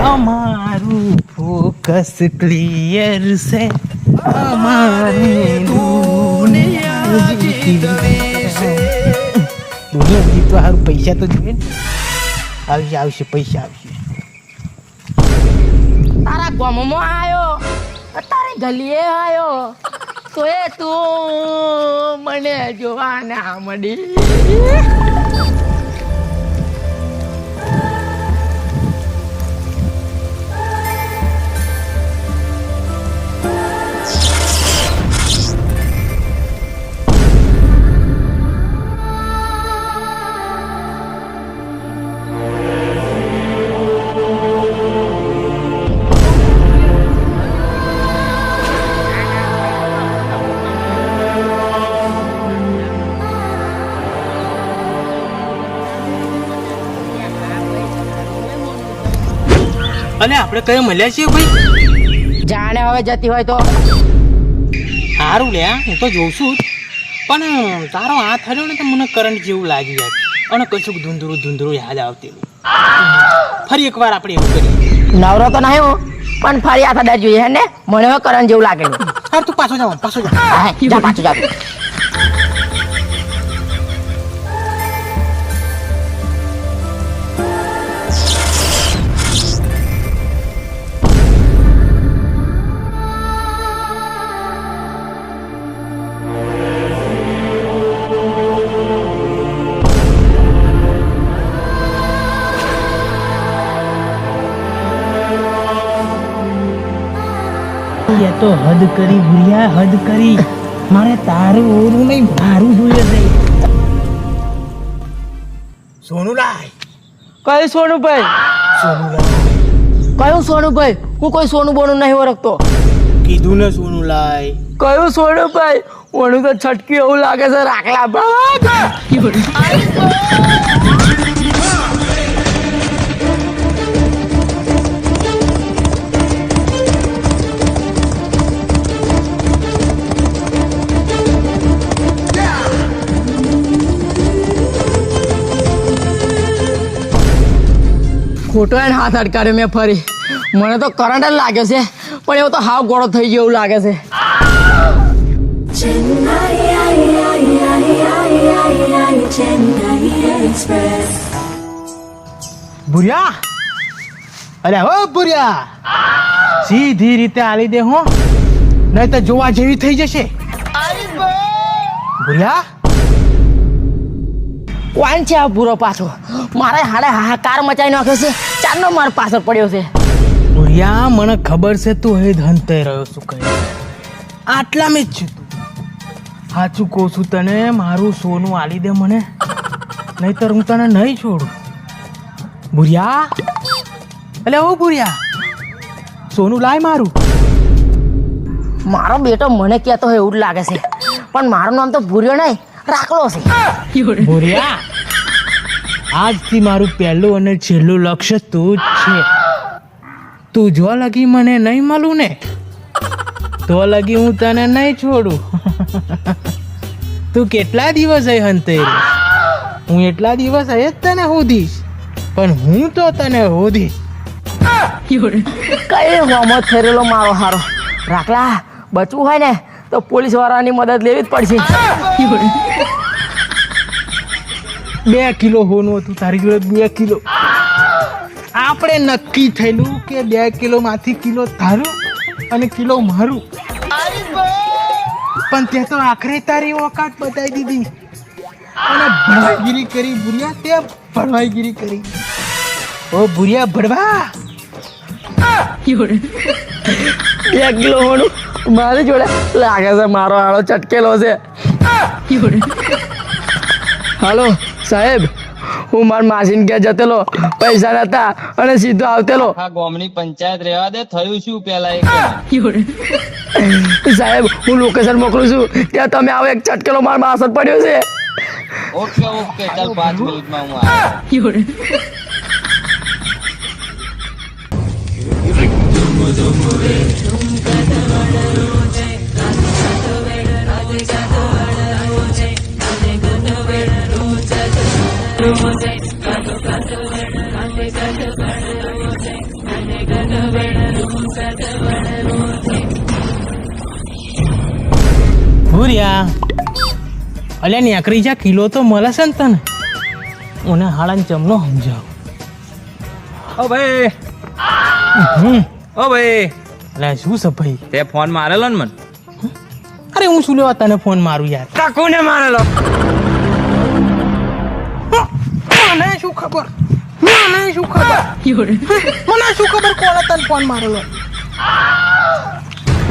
અમારું focus clear છે, અમારી દુનિયા જીતવી છે. દુનિયા જીતવા સારું પૈસા તો જોઈએ ને. આવશે પૈસા આવશે. તારા ગામમાં આવ્યો, તારી ગલીએ આવ્યો, તો એ તું મને જોવા ના મળી. અને આપણે કઈ મળ્યા છીએ ભાઈ? જાણે હવે જતી હોય તો સારું લે, હું તો જોઉં છું જ. પણ તારો હાથ હર્યો ને તો મને કરંટ જેવું લાગ્યું યાર. અને કશુંક ધૂંધળું યાદ આવતેલું. ફરી એકવાર આપણે એવું કરીએ. નવરો તો નહીં હું, પણ ફરી આ થતા જોઈએ હે ને. મને હવે કરંટ જેવું લાગેલું. અરે તું પાછો જા. જા પાછું જા. એ તો હદ કરી ભૂલ્યા, હદ કરી. મારે તારું ઓરું નહીં, મારું જોઈએ છે. સોનુલાય. કયું સોનુભાઈ? સોનુલાય. કયું સોનુભાઈ? હું કોઈ સોનું બોનું નહીં ઓળખતો. કીધું ને સોનુલાય. કયું સોનુભાઈ? ઓનું તો છટકી એવું લાગે છે. રાખલા ભાગ. ખોટો એને હાથ અડકાડ્યો મેં ફરી. મને તો કરંટ જ લાગ્યો છે, પણ એવો તો હાવ ગોળો થઈ ગયો એવું લાગે છે. ભૂર્યા, અરે હો ભૂર્યા, સીધી રીતે આલી દે હો, નહીં તો જોવા જેવી થઈ જશે. ભૂર્યા, કોણ છે આ પૂરો પાછો? મારે હાડે હાહાકાર મચાઈ નાખ્યો છે. ચારનો માર પાછળ પડ્યો છે. ભૂર્યા, મને ખબર છે તું હે ધનતે રહ્યો છું કહે. આટલા મેં જ છું તું. સાચું કહું છું તને, મારું સોનું આલી દે મને, નહીતર હું તને નહીં છોડું. ભૂર્યા, એટલે ઓ ભૂર્યા, સોનું લાય મારું. મારો બેટો મને કહેતો હોય એવું જ લાગે છે, પણ મારું નામ તો ભૂર્યો નહીં, રાખલો છે. ભૂર્યા, આજથી મારું પહેલું અને છેલ્લું લક્ષ્ય તું જ છે. તું જો લગી મને નહીં મળું ને, તો લગી હું તને નહીં છોડું. તું કેટલા દિવસ અહીં હંતે, હું એટલા દિવસ અહીં જ તને હોધીશ, પણ હું તો તને હોધીશ. કઈ હોમો થયેલો મારો હારો. રાખલા, બચવું હોય ને તો પોલીસ વાળાની મદદ લેવી જ પડશે. 2 કિલો હોનું હતું તારી જોડે, 2 કિલો. આપણે નક્કી થયેલું કે 2 કિલોમાંથી કિલો તારું અને કિલો મારું. પણ તે તો આખરે તારી ઓકાત બતાવી દીધી અને ભરવાઈગીરી કરી. ભૂર્યા, તે ભરવાઈગીરી કરી. ઓ ભૂર્યા, ભરવા. 2 કિલો હોનું મારી જોડે લાગે છે. મારો હાળો ચટકેલો છે. હાલો સાહેબ, હું માર માસીને ઘેર જતેલો, પૈસા નતા અને સીધો આવતેલો. આ ગામની પંચાયત રહેવા દે. થયું શું પેલા એક સાહેબ, હું લોકેશન મોકલું છું, ત્યાં તમે આવો. એક ચટકેલો માર માસર પડ્યો છે. ઓકે ચાલ 5 મિનિટમાં હું આવ્યો. ભૂરિયા અલ્યા નેકરી જા કિલો તો મળે છે ને તને ઓને હાળાને ચમનો સમજાવ. ઓ ભાઈ ઓ ભાઈ અલ્યા શું છે ભાઈ? તે ફોન મારેલો ને મને અરે હું શું લેવા તને ફોન મારું યાર? કાકુને મારેલો. મને શું ખબર મને શું ખબર કોણે તને ફોન મારેલો?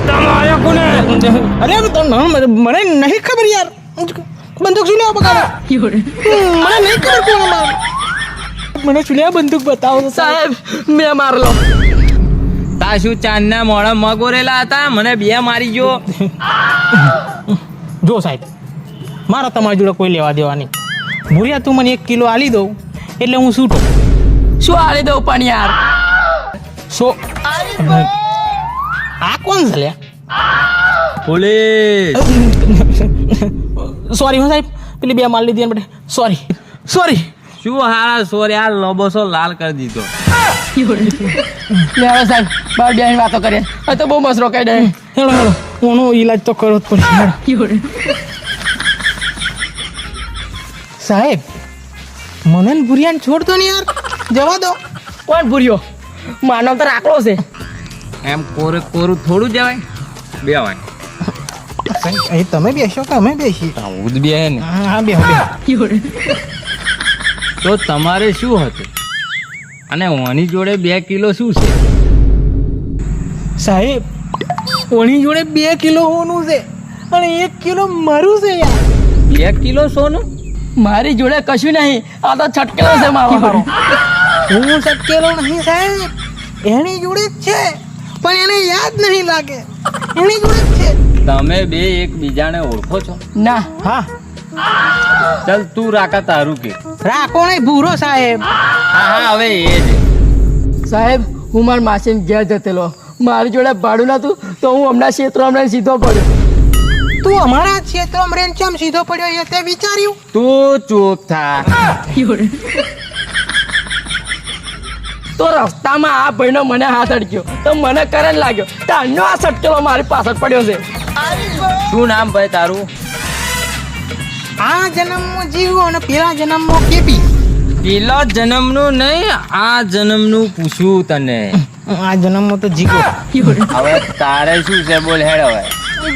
તમારે કોને અરે મને નહીં ખબર યાર. બંદૂક શું લેવા બગાડે? મને નહીં ખબર કોણે મારે. મને શું લેવા બંદૂક બતાવો તો સાહેબ મેં મારલો. તા શું ચાંદના મોડા મગોરેલા હતા મને બે મારી ગયો. જો સાહેબ મારા તમારી જોડે કોઈ લેવા દેવા નહીં. ભૂરિયા તું મને 1 કિલો આલી દઉં એટલે હું છૂટો. શું આલી દઉં પણ યાર? આ કોણ છે લ્યા? પોલીસ. સોરી હું સાહેબ પેલી 2 માલ લીધી બેટા. સોરી શું હારા સોરી આ લોબોસો લાલ કરી દીધો. લે હવે સાહેબ બાર બેન વાતો કરીએ. આ તો બહુ મસ્ત રોકાઈ દે. હેલો ઓનો ઈલાજ તો કરવો જ પડશે. સાહેબ મને ને ભૂરિયાને છોડતો નહીં યાર, જવા દો. કોણ ભૂર્યો? માનવ તો રાખલો છે. એમ કોરું થોડું જવાય બેવાય. એ તમે બેસો કે અમે બેસી? આવું જ બે ને. હા બેહો. તો તમારે શું હતું અને ઓની જોડે 2 કિલો શું છે? સાહેબ ઓની જોડે 2 કિલો હોનું છે અને 1 કિલો મારું છે યાર. 2 કિલો સોનું? મારી જોડે કશું નહીં. આ તો છટકેલો છે મારો. હું સટકેલો નહીં સાહેબ, એની જોડે જ છે પણ એને યાદ નહીં લાગે. એની જોડે જ છે. તમે બે એકબીજાને ઓળખો છો? ના. હા ચાલ તું રાખા તારું કે. રાખો નહીં ભૂરો સાહેબ. હા હવે એ જ. સાહેબ હું મારા માસીને ઘેર જતેલો. મારી જોડે ભાડું નતું તો હું હમણાં ક્ષેત્રમાં સીધો પડ્યો. તું અમારા ક્ષેત્રમાં રેન ચમ સીધો પડ્યો એ તે વિચાર્યું? તું ચૂપ થા. તો રસ્તામાં આ ભાઈનો મને હાથ અડક્યો તો મને કરંટ લાગ્યો. તારનો આ સટકેલો મારી પાછળ પડ્યો છે. શું નામ ભાઈ તારું? આ જન્મમાં જીવો અને પેલા જન્મમાં કેપી. પેલા જન્મનું નહીં આ જન્મનું પૂછ્યું તને. આ જન્મમાં તો જીવો. હવે તારે શું છે બોલ હેડ હવે.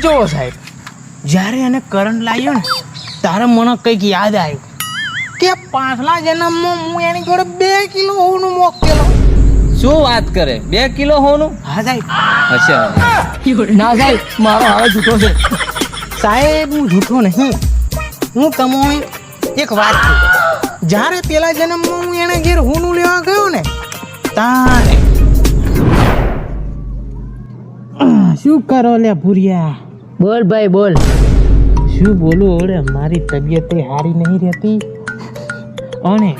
જો સાહેબ જ્યારે એને કરંટ લાગ્યો ને તારે મને કંઈક યાદ આવ્યું કે પાછલા જન્મમાં હું એની જોડે 2 કિલો હોનું મોકેલો. શું વાત કરે 2 કિલો હોનું? હા સાહેબ. અચ્છા ના સાહેબ મારો હવે જૂઠો છે. સાહેબ હું જૂઠો નહીં. હું તમને એક વાત કહું. જ્યારે પેલા જન્મમાં હું એને ઘેર હોનું લેવા ગયો ને તારે શું કરો લે ભૂરિયા? બોલ ભાઈ બોલ. શું બોલું ઓળે મારી તબિયત સારી નહીં રહેતી અને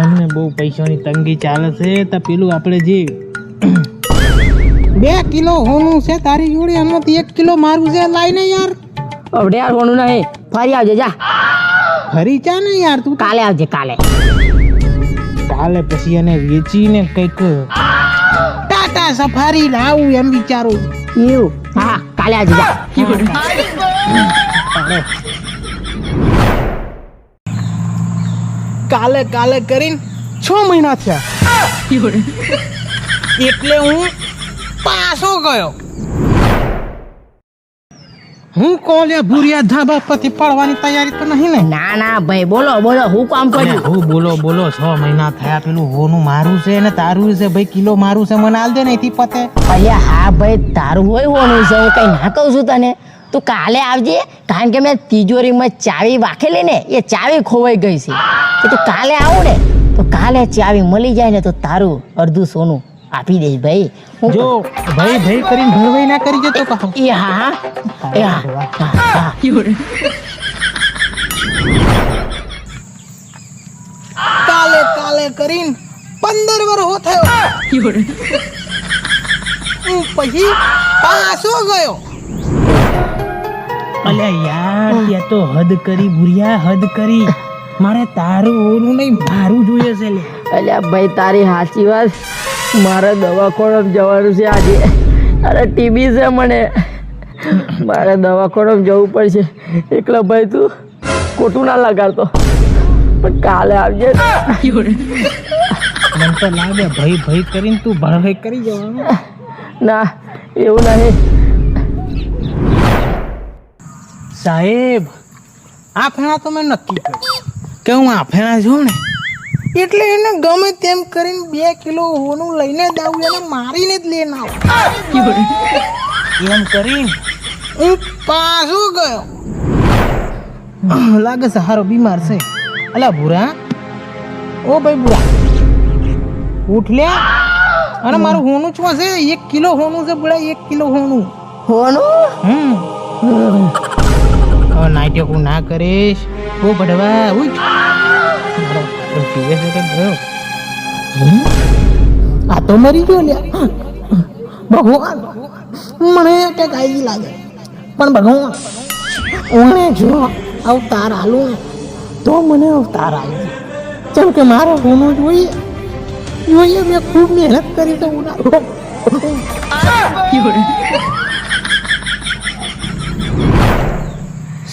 અમને બહુ પૈસાની તંગી ચાલે છે. તો પેલું આપણે જે 2 કિલો હોનું છે તારી જોડે એમાંથી 1 કિલો મારું છે લાઈને યાર. અવડે યાર હોનું નહીં. ફરી આવજે જા. ફરી ચા ને યાર તું. કાલે આવજે કાલે. કાલે પછી એને વેચીને કંઈક ટાટા સફારી લાવું એમ વિચારું. એવું? હા કાલે આવજે જા. કાલે કરીને 6 મહિના થયા એટલે હું પાછો ગયો. હું કોલે ભૂરિયા ધાબા પરથી પડવાની તૈયારી તો નહીં ને? ના ભાઈ બોલો હું કામ કર્યું? હું બોલો 6 મહિના થયા. પેલું હોનું મારું છે ને તારું છે ભાઈ. કિલો મારું છે મને આલ દે ને એથી પતે. અલ્યા હા ભાઈ તારું હોય હોનું છે. હું કઈ ના કહું છું તને. તું કાલે આવજે કારણ કે મેં તિજોરીમાં ચાવી વાખેલી ને એ ચાવી ખોવાઈ ગઈ છે. તો તું કાલે આવું ને તો કાલે ચાવી મળી જાય ને તો તારું અડધું સોનું આપી દઈશ ભાઈ. જો ભાઈ કરીને ભરવાઈ ના કરી જતો કહો. એ હા. કાલે કરીને 15 વર્ષ થયો. હું પછી પાછો ગયો. અલ્યા યાર ત્યાં તો હદ કરી ભૂરિયા, હદ કરી. મારે તારું ઓલું નહીં મારું જોઈએ છે લે. અલ્યા ભાઈ તારી સાચી વાત. મારે દવાખાને જવાનું છે આજે. અરે ટીબી છે મને. મારે દવાખાનામાં જવું પડશે. એકલા ભાઈ તું ખોટું ના લગાડતો, પણ કાલે આવજે. મને તો લાગે ભઈ કરીને તું ભણભાઈ કરી જવાનું. ના, એવું નહીં. સાહેબ, આ ફેણા તો મેં નક્કી કર્યું કે હું આ ફેણા જોઉં ને એટલે એને ગમે તેમ કરીને 2 કિલો હોનું લઈને જ આવું, એને મારીને જ લઈને આવું. એમ કરીને હું પાછો ગયો. લાગે સહારો બીમાર છે. અલા ભૂરા, ઓ ભાઈ ભૂરા, ઉઠ લે. અને મારું હોનું શું છે? 1 કિલો હોનું છે બોલા, 1 કિલો હોનું. હોનું? હવે નાટ્ય હું ના કરીશ. ઓ ભડવા ઉઠ. આ તો મરી ગયો લ્યા. ભગવાન, મને અટેક આવી લાગે, પણ ભગવાન ઓને જો અવતાર આલું ને તો મને અવતાર આવી. જેમ કે મારે હોનું જોઈએ. મેં ખૂબ મહેનત કરી તો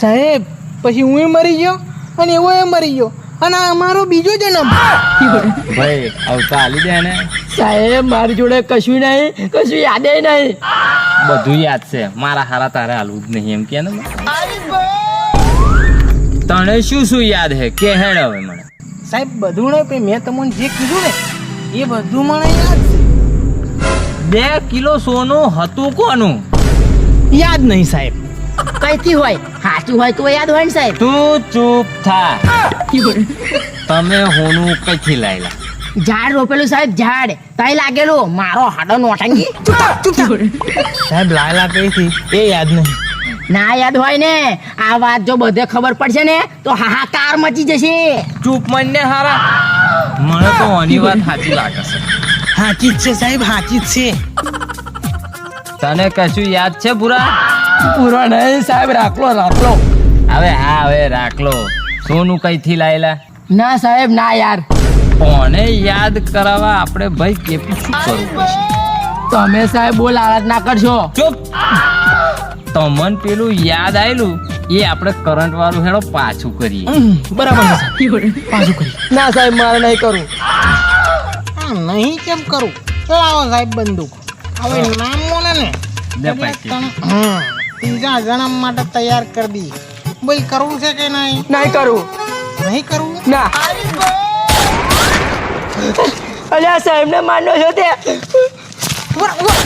સાહેબ, પછી હું મરી ગયો અને એવો મરી ગયો અને આ અમારો બીજો જન્મ. ભાઈ આવતા હાલી દે ને. સાહેબ, મારી જોડે કશું નહીં, કશું યાદ નહીં. બધું યાદ છે. મારા હારા તારે હાલવું જ નહીં એમ કે ને. તને શું શું યાદ હે કે હેડ હવે મને. સાહેબ, બધું નહીં, પણ મેં તમને જે કીધું ને એ બધું મને યાદ છે. 2 કિલો સોનું હતું કોનું? યાદ નહીં સાહેબ. કઈથી હોય? સાચું હોય તો યાદ હોય ને સાહેબ. તું ચૂપ થા. તમે હોનું કઈથી લાયેલા? ઝાડ રોપેલું સાહેબ, ઝાડ તઈ લાગેલું. મારો હાડો નોટંગી. સાહેબ, લાયલા કઈથી એ યાદ નહીં. ના યાદ હોય ને, આ વાત જો બધે ખબર પડશે ને તો હાહાકાર મચી જશે. ચૂપ મન ને હારા. મને તો આની વાત સાચી લાગે છે. સાચી જ છે સાહેબ, સાચી જ છે. તને કશું યાદ છે પૂરા? પૂરો નહીં સાહેબ, રાખલો. હવે રાખલો. સોનું કઈથી લાયેલા? ના સાહેબ, ના યાર. કોને યાદ કરાવવા આપણે ભાઈ કેપી શું કરવું પડશે? તમે સાહેબ બહુ લાલચ ના કરશો. ચૂપ. તમન પેલું યાદ આયેલું એ આપણે કરંટ વાળું હેડો પાછું કરીએ. બરાબર છે સાહેબ, પાછું કરી. ના સાહેબ, મારે નહીં કરું. નહીં કેમ કરું? લાવો સાહેબ બંદૂક. હવે નામ મોને ને લે પૈકી. ત્રીજા જન્મ માટે તૈયાર કરી દી. બોલ, કરવું છે કે નહીં? નહીં કરું. નહીં કરવું? ના. અલ્યા સાહેબ ને માનો છો તે. ઉભા, ઉભા.